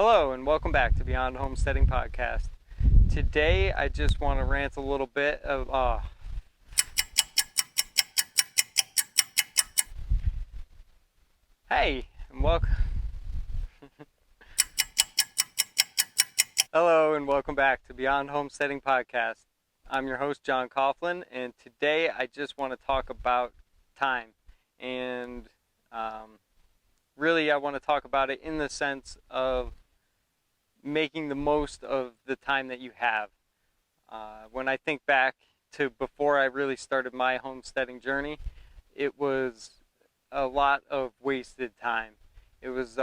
Hello and welcome back to Beyond Homesteading Podcast. Today I just want to rant a little bit of Hey and welcome Hello and welcome back to Beyond Homesteading Podcast. I'm your host John Coughlin, and today I just want to talk about time. And really I want to talk about it in the sense of making the most of the time that you have. When I think back to before I really started my homesteading journey, it was a lot of wasted time. It was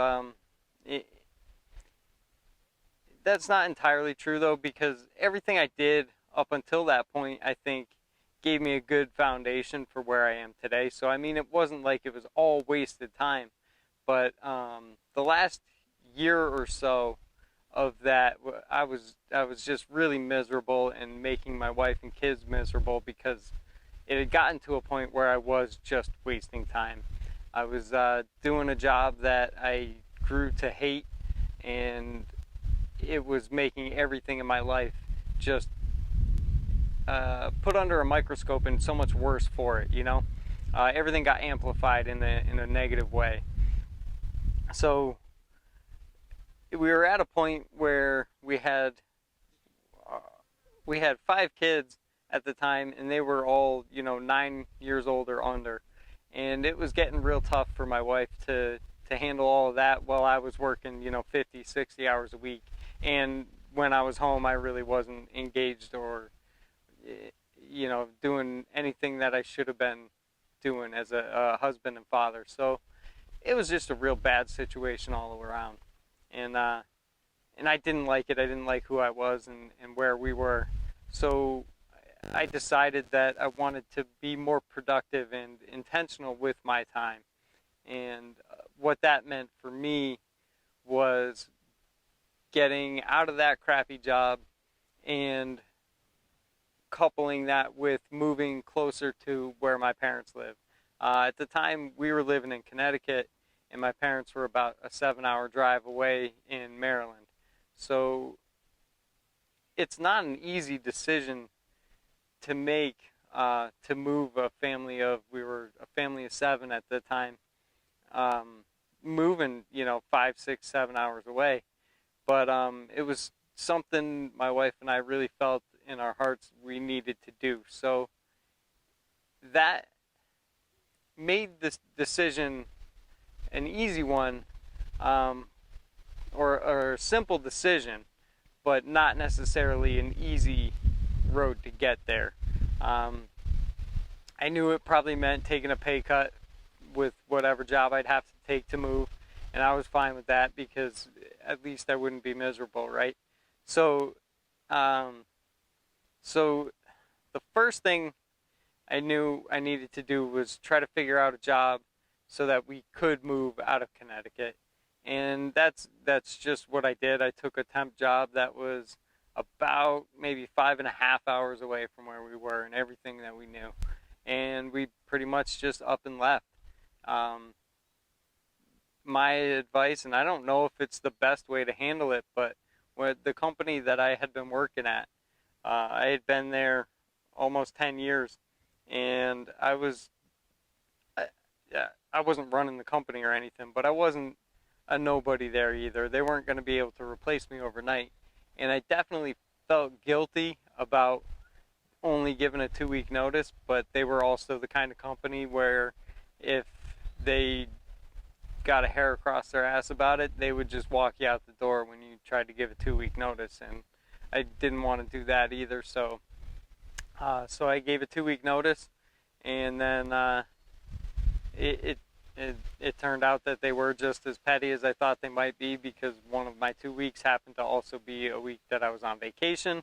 that's not entirely true though, because everything I did up until that point, I think, gave me a good foundation for where I am today. So I mean, it wasn't like it was all wasted time, but the last year or so of that, I was just really miserable and making my wife and kids miserable because it had gotten to a point where I was just wasting time. I was doing a job that I grew to hate, and it was making everything in my life just put under a microscope and so much worse for it, you know? Everything got amplified in a negative way. So we were at a point where we had 5 kids at the time, and they were all 9 years old or under, and it was getting real tough for my wife to handle all of that while I was working 50-60 hours a week. And when I was home, I really wasn't engaged or doing anything that I should have been doing as a husband and father. So it was just a real bad situation all around. And I didn't like it. I didn't like who I was and where we were. So I decided that I wanted to be more productive and intentional with my time. And what that meant for me was getting out of that crappy job and coupling that with moving closer to where my parents live. At the time, we were living in Connecticut, and my parents were about a 7-hour drive away in Maryland. So it's not an easy decision to make, to move we were a family of 7 at the time, moving 5, 6, 7 hours away. But it was something my wife and I really felt in our hearts we needed to do. So that made this decision an easy one, or a simple decision, but not necessarily an easy road to get there. I knew it probably meant taking a pay cut with whatever job I'd have to take to move, and I was fine with that because at least I wouldn't be miserable, right? So the first thing I knew I needed to do was try to figure out a job so that we could move out of Connecticut. And that's just what I did. I took a temp job that was about maybe 5.5 hours away from where we were and everything that we knew. And we pretty much just up and left. My advice, and I don't know if it's the best way to handle it, but with the company that I had been working at, I had been there almost 10 years, and I wasn't running the company or anything, but I wasn't a nobody there either. They weren't going to be able to replace me overnight, and I definitely felt guilty about only giving a 2-week notice, but they were also the kind of company where if they got a hair across their ass about it, they would just walk you out the door when you tried to give a 2-week notice, and I didn't want to do that either. So I gave a 2-week notice, and then it turned out that they were just as petty as I thought they might be, because one of my 2 weeks happened to also be a week that I was on vacation.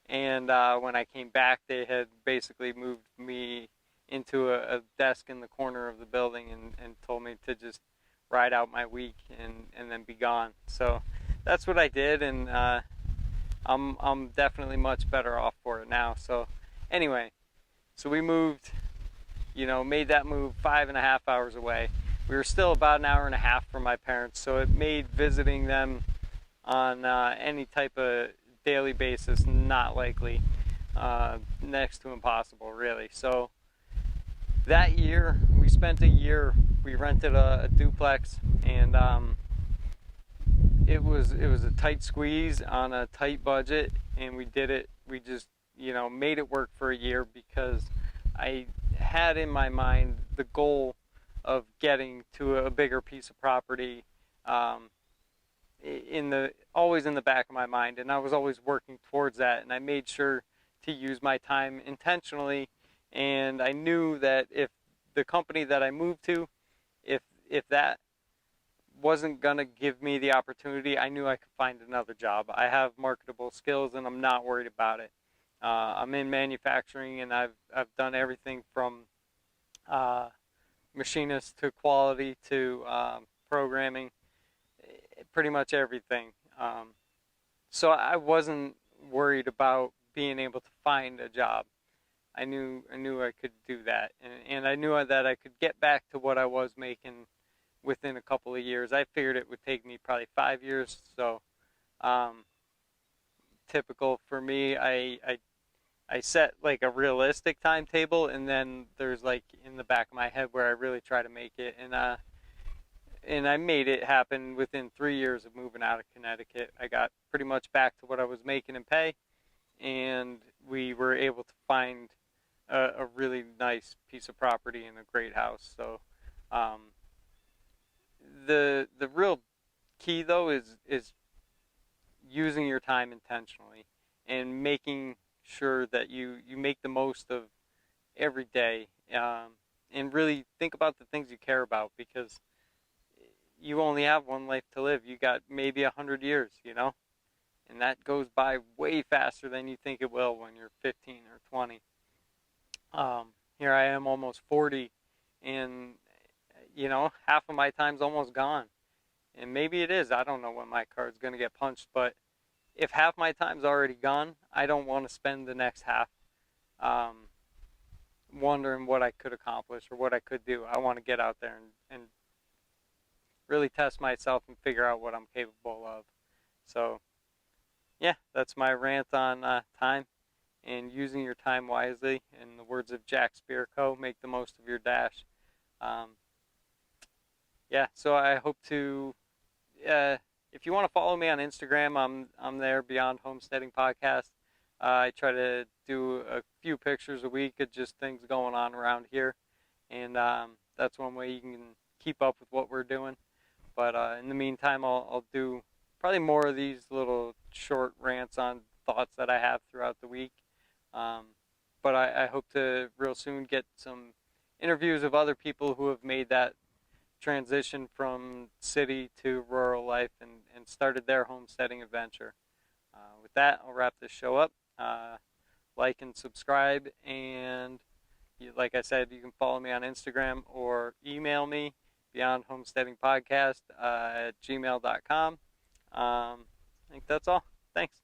And when I came back, they had basically moved me into a desk in the corner of the building and told me to just ride out my week and then be gone. So that's what I did, and I'm definitely much better off for it now. So anyway, so we moved, made that move 5.5 hours away. We were still about an hour and a half from my parents, so it made visiting them on any type of daily basis, not likely. Next to impossible, really. So that year, we spent a year, we rented a duplex, and it was a tight squeeze on a tight budget, and we did it. We just made it work for a year because I had in my mind the goal of getting to a bigger piece of property, always in the back of my mind, and I was always working towards that, and I made sure to use my time intentionally. And I knew that if the company that I moved to, if that wasn't going to give me the opportunity, I knew I could find another job. I have marketable skills, and I'm not worried about it. I'm in manufacturing, and I've done everything from machinist to quality to programming, pretty much everything. So I wasn't worried about being able to find a job. I knew I could do that, and I knew that I could get back to what I was making within a couple of years. I figured it would take me probably 5 years. So typical for me, I set like a realistic timetable, and then there's like in the back of my head where I really try to make it, and I made it happen within 3 years of moving out of Connecticut. I got pretty much back to what I was making in pay, and we were able to find a really nice piece of property and a great house. So the real key though is using your time intentionally and making sure that you make the most of every day, and really think about the things you care about, because you only have one life to live. You got maybe 100 years, and that goes by way faster than you think it will when you're 15 or 20. Here I am, almost 40, and half of my time's almost gone. And maybe it is. I don't know when my card's going to get punched, but if half my time's already gone, I don't want to spend the next half wondering what I could accomplish or what I could do. I want to get out there and really test myself and figure out what I'm capable of. So, yeah, that's my rant on time and using your time wisely. In the words of Jack Spirko, make the most of your dash. Yeah, so I hope to, if you want to follow me on Instagram, I'm there, Beyond Homesteading Podcast. I try to do a few pictures a week of just things going on around here, and that's one way you can keep up with what we're doing. But in the meantime, I'll do probably more of these little short rants on thoughts that I have throughout the week. But I hope to real soon get some interviews of other people who have made that transition from city to rural life and started their homesteading adventure. With that, I'll wrap this show up. Like and subscribe, and like I said, you can follow me on Instagram or email me, beyondhomesteadingpodcast at gmail.com. I think that's all. Thanks.